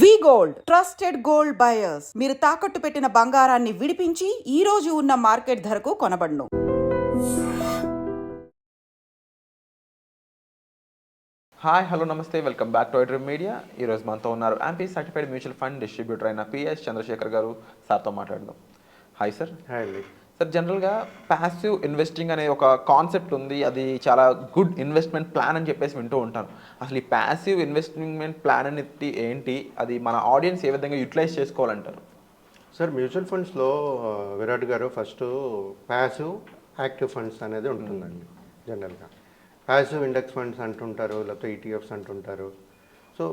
వి gold trusted gold buyers. మీరు తాకట్టు పెట్టిన బంగారాన్ని విడిపించి ఈ రోజు ఉన్న మార్కెట్ ధరకు కొనబడును. హాయ్ హలో నమస్తే, welcome back to iDream media. ఈరోజు మనతో ఉన్నారు MP certified mutual fund distributor అయిన పిఎస్ చంద్రశేఖర్ గారు. సార్తో మాట్లాడదాం. Hi sir. హాయ్ అండి. సార్, జనరల్గా ప్యాసివ్ ఇన్వెస్టింగ్ అనే ఒక కాన్సెప్ట్ ఉంది. అది చాలా గుడ్ ఇన్వెస్ట్మెంట్ ప్లాన్ అని చెప్పేసి వింటూ ఉంటాను. అసలు ఈ ప్యాసివ్ ఇన్వెస్ట్మెంట్ ప్లాన్ అనేది ఏంటి, అది మన ఆడియన్స్ ఏ విధంగా యూటిలైజ్ చేసుకోవాలంటారు? సార్, మ్యూచువల్ ఫండ్స్లో విరాట్ గారు ఫస్ట్ ప్యాసివ్ యాక్టివ్ ఫండ్స్ అనేది ఉంటుందండి. జనరల్గా ప్యాసివ్ ఇండెక్స్ ఫండ్స్ అంటుంటారు, లేకపోతే ఈటీఎఫ్స్ అంటుంటారు. సో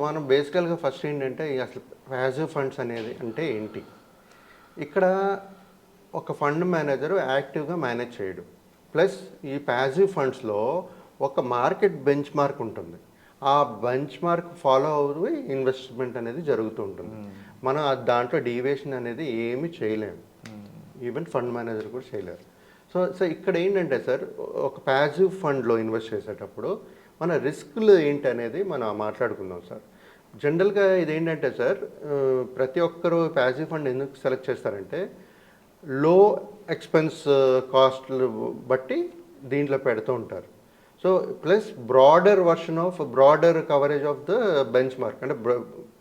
మనం బేసికల్గా ఫస్ట్ ఏంటంటే అసలు ప్యాసివ్ ఫండ్స్ అనేది అంటే ఏంటి. ఇక్కడ ఒక ఫండ్ మేనేజరు యాక్టివ్గా మేనేజ్ చేయడు. ప్లస్ ఈ ప్యాసివ్ ఫండ్స్లో ఒక మార్కెట్ బెంచ్ మార్క్ ఉంటుంది. ఆ బెంచ్ మార్క్ ఫాలో అవుతూ ఇన్వెస్ట్మెంట్ అనేది జరుగుతూ ఉంటుంది. మనం దాంట్లో డీవియేషన్ అనేది ఏమీ చేయలేము. ఈవెన్ ఫండ్ మేనేజర్ కూడా చేయలేరు. సో ఇక్కడ ఏంటంటే సార్, ఒక ప్యాసివ్ ఫండ్లో ఇన్వెస్ట్ చేసేటప్పుడు మన రిస్క్లు ఏంటి అనేది మనం మాట్లాడుకుందాం సార్. జనరల్గా ఇదేంటంటే సార్, ప్రతి ఒక్కరూ ప్యాసివ్ ఫండ్ ఎందుకు సెలెక్ట్ చేస్తారంటే లో ఎక్స్పెన్స్ కాస్ట్లు బట్టి దీంట్లో పెడుతూ ఉంటారు. So plus broader coverage of the bench mark, అంటే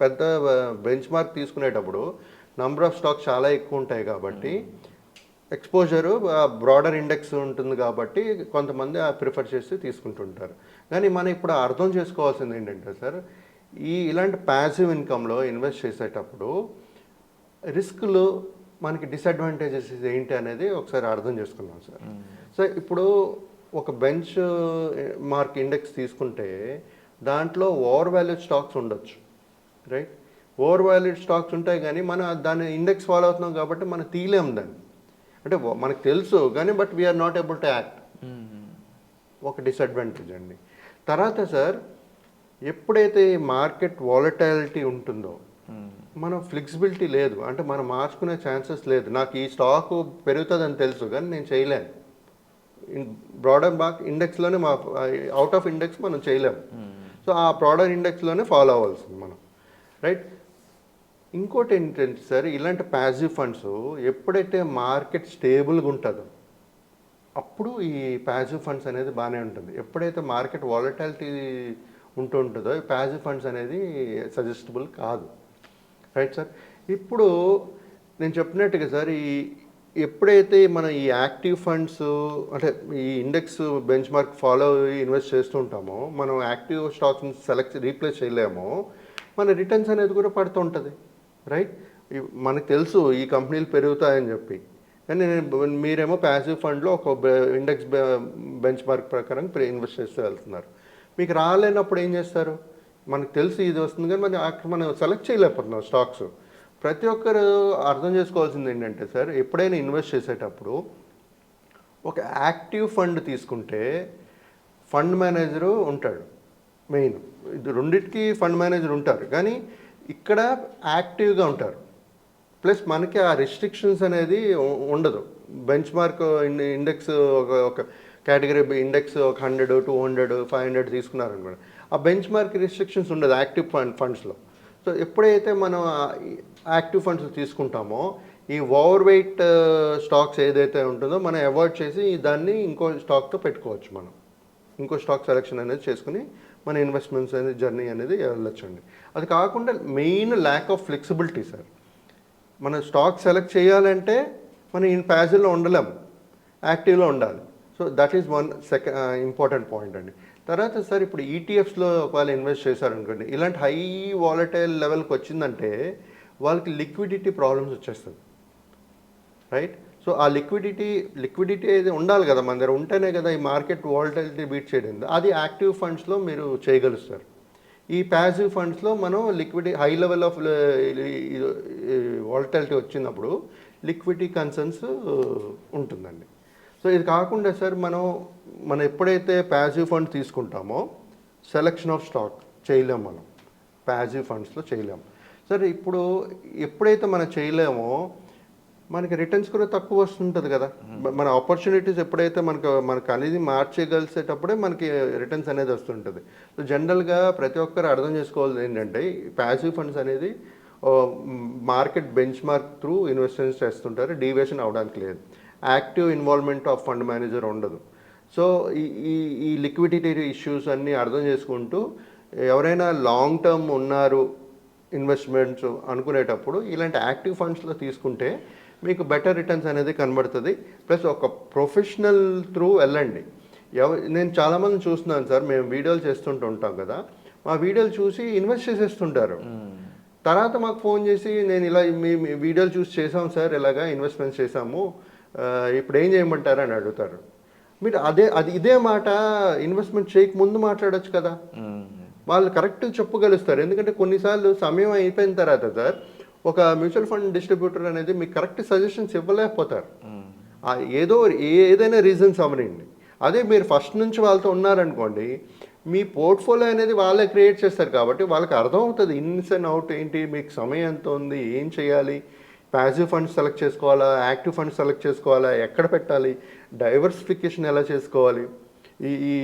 పెద్ద బెంచ్ మార్క్ తీసుకునేటప్పుడు నంబర్ ఆఫ్ స్టాక్స్ చాలా ఎక్కువ ఉంటాయి కాబట్టి ఎక్స్పోజరు బ్రాడర్ ఇండెక్స్ ఉంటుంది కాబట్టి కొంతమంది ప్రిఫర్ చేసి తీసుకుంటుంటారు. కానీ మనం ఇప్పుడు అర్థం చేసుకోవాల్సింది ఏంటంటే సార్, ఇలాంటి ప్యాసివ్ ఇన్కమ్లో ఇన్వెస్ట్ చేసేటప్పుడు రిస్క్లు మనకి డిసడ్వాంటేజెస్ ఏంటి అనేది ఒకసారి అర్థం చేసుకున్నాం సార్. సో ఇప్పుడు ఒక బెంచ్ మార్క్ ఇండెక్స్ తీసుకుంటే దాంట్లో ఓవర్ వాల్యూడ్ స్టాక్స్ ఉండొచ్చు, రైట్. ఓవర్ వాల్యూడ్ స్టాక్స్ ఉంటాయి కానీ మనం దాన్ని ఇండెక్స్ ఫాలో అవుతున్నాం కాబట్టి మనం తీయలేము దాన్ని. అంటే మనకు తెలుసు కానీ but we are not able to act. ఒక డిసడ్వాంటేజ్ అండి. తర్వాత సార్, ఎప్పుడైతే మార్కెట్ వాలటాలిటీ ఉంటుందో మన ఫ్లెక్సిబిలిటీ లేదు, అంటే మనం మార్చుకునే ఛాన్సెస్ లేదు. నాకు ఈ స్టాక్ పెరుగుతుందని తెలుసు కానీ నేను చేయలేను. బ్రాడర్ మార్క్ ఇండెక్స్లోనే అవుట్ ఆఫ్ ఇండెక్స్ మనం చేయలేము. సో ఆ బ్రాడర్ ఇండెక్స్లోనే ఫాలో అవ్వాల్సింది మనం, రైట్. ఇంకోటి ఏంటంటే సార్, ఇలాంటి ప్యాసివ్ ఫండ్స్ ఎప్పుడైతే మార్కెట్ స్టేబుల్గా ఉంటుందో అప్పుడు ఈ ప్యాసివ్ ఫండ్స్ అనేది బాగానే ఉంటుంది. ఎప్పుడైతే మార్కెట్ వాలటాలిటీ ఉంటుందో ఈ ప్యాసివ్ ఫండ్స్ అనేది సజెస్టబుల్ కాదు, రైట్ సార్. ఇప్పుడు నేను చెప్పినట్టుగా సార్, ఎప్పుడైతే మనం ఈ యాక్టివ్ ఫండ్స్ అంటే ఈ index bench mark follow invest చేస్తూ ఉంటామో, మనం యాక్టివ్ స్టాక్స్ని రీప్లేస్ చేయలేమో, మన రిటర్న్స్ అనేది కూడా పడుతూ ఉంటుంది, రైట్. మనకు తెలుసు ఈ కంపెనీలు పెరుగుతాయని చెప్పి, కానీ మీరేమో ప్యాసివ్ ఫండ్లో ఒక ఇండెక్స్ బెంచ్ మార్క్ ప్రకారం ఇన్వెస్ట్ చేస్తూ వెళ్తున్నారు. మీకు రాలేనప్పుడు ఏం చేస్తారు? మనకు తెలిసి ఇది వస్తుంది కానీ మనం సెలెక్ట్ చేయలేకపోతున్నాం స్టాక్స్. ప్రతి ఒక్కరు అర్థం చేసుకోవాల్సింది ఏంటంటే సార్, ఎప్పుడైనా ఇన్వెస్ట్ చేసేటప్పుడు ఒక యాక్టివ్ ఫండ్ తీసుకుంటే ఫండ్ మేనేజరు ఉంటాడు మెయిన్. ఇది రెండింటికి ఫండ్ మేనేజర్ ఉంటారు కానీ ఇక్కడ యాక్టివ్గా ఉంటారు. ప్లస్ మనకి ఆ రిస్ట్రిక్షన్స్ అనేది ఉండదు. బెంచ్ మార్క్ ఇండెక్స్ ఒక కేటగిరీ ఇండెక్స్ ఒక 100, 200, 500 తీసుకున్నారనమాట. ఆ బెంచ్ మార్క్ రిస్ట్రిక్షన్స్ ఉండదు యాక్టివ్ ఫండ్స్లో. సో ఎప్పుడైతే మనం యాక్టివ్ ఫండ్స్ తీసుకుంటామో ఈ ఓవర్ వెయిట్ స్టాక్స్ ఏదైతే ఉంటుందో మనం అవాయిడ్ చేసి దాన్ని ఇంకో స్టాక్తో పెట్టుకోవచ్చు. మనం ఇంకో స్టాక్ సెలెక్షన్ అనేది చేసుకుని మన ఇన్వెస్ట్మెంట్స్ అనేది జర్నీ అనేది వెళ్ళొచ్చండి. అది కాకుండా main lack of flexibility sir. మన స్టాక్ సెలెక్ట్ చేయాలంటే మనం ప్యాసివ్లో ఉండలేము, యాక్టివ్లో ఉండాలి. So that is one important point అండి. తర్వాత సార్, ఇప్పుడు ఈటీఎఫ్స్లో ఒకవేళ ఇన్వెస్ట్ చేశారనుకోండి, ఇలాంటి హై వాలటైల్ లెవెల్కి వచ్చిందంటే వాళ్ళకి లిక్విడిటీ ప్రాబ్లమ్స్ వచ్చేస్తుంది, రైట్. సో ఆ లిక్విడిటీ అయితే ఉండాలి కదా మన దగ్గర, ఉంటేనే కదా ఈ మార్కెట్ వాలటైలిటీ బీట్ చేయడం. అది యాక్టివ్ ఫండ్స్లో మీరు చేయగలుగుతారు. ఈ ప్యాసివ్ ఫండ్స్లో మనం హై లెవెల్ ఆఫ్ వాలటాలిటీ వచ్చినప్పుడు లిక్విడిటీ కన్సర్న్స్ ఉంటుందండి. సో ఇది కాకుండా సార్, మనం ఎప్పుడైతే ప్యాసివ్ ఫండ్ తీసుకుంటామో సెలెక్షన్ ఆఫ్ స్టాక్ చేయలేము, మనం ప్యాసివ్ ఫండ్స్లో చేయలేము సార్. ఇప్పుడు ఎప్పుడైతే మనం చేయలేమో మనకి రిటర్న్స్ కూడా తక్కువ వస్తుంటుంది కదా. మన ఆపర్చునిటీస్ ఎప్పుడైతే మనకు అనేది మార్చగలిసేటప్పుడే మనకి రిటర్న్స్ అనేది వస్తుంటుంది. సో జనరల్గా ప్రతి ఒక్కరు అర్థం చేసుకోవాల్సింది ఏంటంటే ప్యాసివ్ ఫండ్స్ అనేది market bench mark through investments చేస్తుంటారు, డీవియేషన్ అవడానికి లేదు. Active involvement of fund manager ఉండదు. సో ఈ లిక్విడిటీ ఇష్యూస్ అన్నీ అర్థం చేసుకుంటూ ఎవరైనా లాంగ్ టర్మ్ ఉన్నారు ఇన్వెస్ట్మెంట్స్ అనుకునేటప్పుడు ఇలాంటి యాక్టివ్ ఫండ్స్లో తీసుకుంటే మీకు బెటర్ రిటర్న్స్ అనేది కనబడుతుంది. ప్లస్ ఒక ప్రొఫెషనల్ త్రూ వెళ్ళండి. నేను చాలామంది చూస్తున్నాను సార్, మేము వీడియోలు చేస్తుంటూ ఉంటాం కదా, మా వీడియోలు చూసి ఇన్వెస్ట్ చేసేస్తుంటారు. తర్వాత మాకు ఫోన్ చేసి నేను ఇలా మీ వీడియోలు చూసి చేసాం సార్, ఇలాగా ఇన్వెస్ట్మెంట్స్ చేసాము, ఇప్పుడు ఏం చేయమంటారు అని అడుగుతారు. మీరు ఇదే మాట ఇన్వెస్ట్మెంట్ చేయక ముందు మాట్లాడొచ్చు కదా. వాళ్ళు కరెక్ట్ చెప్పగలుస్తారు. ఎందుకంటే కొన్నిసార్లు సమయం అయిపోయిన తర్వాత సార్ ఒక మ్యూచువల్ ఫండ్ డిస్ట్రిబ్యూటర్ అనేది మీకు కరెక్ట్ సజెషన్స్ ఇవ్వలేకపోతారు. ఏదైనా రీజన్స్ అవనండి. అదే మీరు ఫస్ట్ నుంచి వాళ్ళతో ఉన్నారనుకోండి, మీ పోర్ట్ఫోలియో అనేది వాళ్ళే క్రియేట్ చేస్తారు కాబట్టి వాళ్ళకి అర్థం అవుతుంది ఇన్స్ అండ్ అవుట్ ఏంటి, మీకు సమయం ఎంత ఉంది, ఏం చేయాలి, ప్యాసివ్ ఫండ్స్ సెలెక్ట్ చేసుకోవాలా, యాక్టివ్ ఫండ్స్ సెలెక్ట్ చేసుకోవాలా, ఎక్కడ పెట్టాలి, డైవర్సిఫికేషన్ ఎలా చేసుకోవాలి, ఈ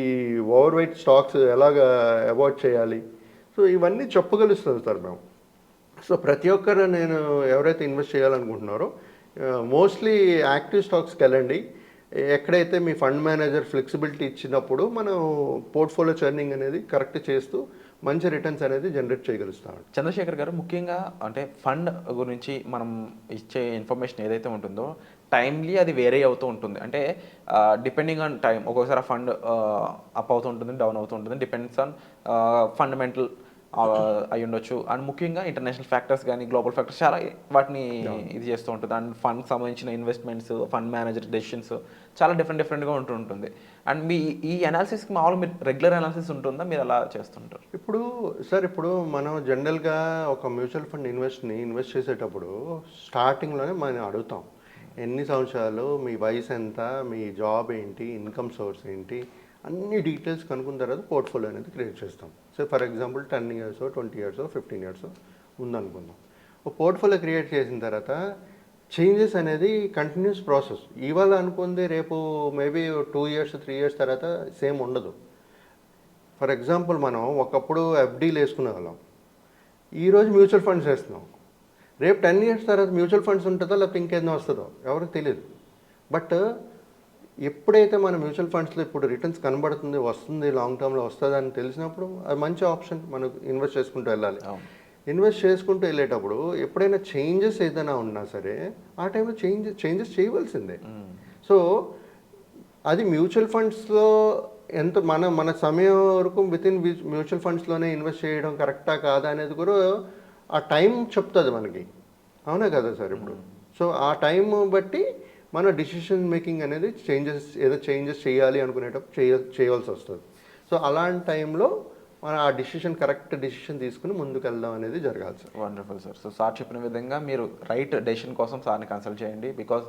ఓవర్ వెయిట్ స్టాక్స్ ఎలాగ అవాయిడ్ చేయాలి. సో ఇవన్నీ చెప్పగలుస్తుంది సార్ మేము. సో ప్రతి ఒక్కరు నేను ఎవరైతే ఇన్వెస్ట్ చేయాలనుకుంటున్నారో మోస్ట్లీ యాక్టివ్ స్టాక్స్కి వెళ్ళండి. ఎక్కడైతే మీ ఫండ్ మేనేజర్ ఫ్లెక్సిబిలిటీ ఇచ్చినప్పుడు మనం పోర్ట్ఫోలియో చర్నింగ్ అనేది కరెక్ట్ చేస్తూ మంచి రిటర్న్స్ అనేది జనరేట్ చేయగలుగుతాం. చంద్రశేఖర్ గారు, ముఖ్యంగా అంటే ఫండ్ గురించి మనం ఇచ్చే ఇన్ఫర్మేషన్ ఏదైతే ఉంటుందో టైమ్లీ అది వేరే అవుతూ ఉంటుంది. అంటే డిపెండింగ్ ఆన్ టైం ఒక్కొక్కసారి ఆ ఫండ్ అప్ అవుతూ ఉంటుంది, డౌన్ అవుతూ ఉంటుంది, డిపెండ్స్ ఆన్ ఫండమెంటల్ అయి ఉండొచ్చు. అండ్ ముఖ్యంగా ఇంటర్నేషనల్ ఫ్యాక్టర్స్ కానీ గ్లోబల్ ఫ్యాక్టర్స్ చాలా వాటిని ఇది చేస్తూ ఉంటుంది. అండ్ ఫండ్కి సంబంధించిన ఇన్వెస్ట్మెంట్స్, ఫండ్ మేనేజర్ డెసిషన్స్ చాలా డిఫరెంట్గా ఉంటూ ఉంటుంది. అండ్ ఈ అనాలిసిస్కి మామూలుగా మీరు రెగ్యులర్ అనాలిసిస్ ఉంటుందా, మీరు అలా చేస్తుంటారు? ఇప్పుడు మనం జనరల్గా ఒక మ్యూచువల్ ఫండ్ ఇన్వెస్ట్ చేసేటప్పుడు స్టార్టింగ్లోనే మనం అడుగుతాం ఎన్ని సంవత్సరాలు, మీ వయసు ఎంత, మీ జాబ్ ఏంటి, ఇన్కమ్ సోర్స్ ఏంటి, అన్ని డీటెయిల్స్ కనుక్కున్న తర్వాత పోర్ట్ఫోలియో అనేది క్రియేట్ చేస్తాం. So for example 10 years 20 years 15 years ఉందనుకుందాం. ఒక పోర్ట్ఫోలియో క్రియేట్ చేసిన తర్వాత చేంజెస్ అనేది కంటిన్యూస్ ప్రాసెస్. ఇవాళ అనుకుంది రేపు మేబీ 2 years 3 years తర్వాత సేమ్ ఉండదు. ఫర్ ఎగ్జాంపుల్ మనం ఒకప్పుడు ఎఫ్డీలు వేసుకునే వాళ్ళం, ఈరోజు మ్యూచువల్ ఫండ్స్ వేస్తున్నాం. రేపు 10 years తర్వాత మ్యూచువల్ ఫండ్స్ ఉంటుందో లేకపోతే ఇంకేదో వస్తుందో ఎవరికి తెలియదు. బట్ ఎప్పుడైతే మన మ్యూచువల్ ఫండ్స్లో ఇప్పుడు రిటర్న్స్ కనబడుతుంది, వస్తుంది, లాంగ్ టర్మ్లో వస్తుంది అని తెలిసినప్పుడు అది మంచి ఆప్షన్. మనకు ఇన్వెస్ట్ చేసుకుంటూ వెళ్ళాలి. ఇన్వెస్ట్ చేసుకుంటూ వెళ్ళేటప్పుడు ఎప్పుడైనా చేంజెస్ ఏదైనా ఉన్నా సరే ఆ టైంలో చేంజెస్ చేయవలసిందే. సో అది మ్యూచువల్ ఫండ్స్లో ఎంత మన సమయం వరకు వితిన్ మ్యూచువల్ ఫండ్స్లోనే ఇన్వెస్ట్ చేయడం కరెక్టా కాదా అనేది కూడా ఆ టైం చెప్తుంది మనకి. అవునా కదా సార్? ఇప్పుడు సో ఆ టైం బట్టి మన డిసిషన్ మేకింగ్ అనేది చేంజెస్ చేయాలి అనుకునేటప్పుడు చేయవలసి వస్తుంది. సో అలాంటి టైంలో మనం ఆ కరెక్ట్ డిసిషన్ తీసుకుని ముందుకు వెళ్దాం అనేది జరగాలి sir. Wonderful sir. So sir చెప్పిన విధంగా మీరు రైట్ డెసిషన్ కోసం సార్ని కన్సల్ట్ చేయండి. బికాజ్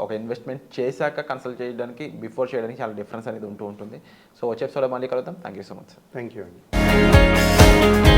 ఒక ఇన్వెస్ట్మెంట్ చేశాక కన్సల్ట్ చేయడానికి, బిఫోర్ చేయడానికి చాలా డిఫరెన్స్ అనేది ఉంటుంది. సో వచ్చే ఎపిసోడ్లో మళ్ళీ కలుద్దాం. Thank you so much sir. Thank you అండి.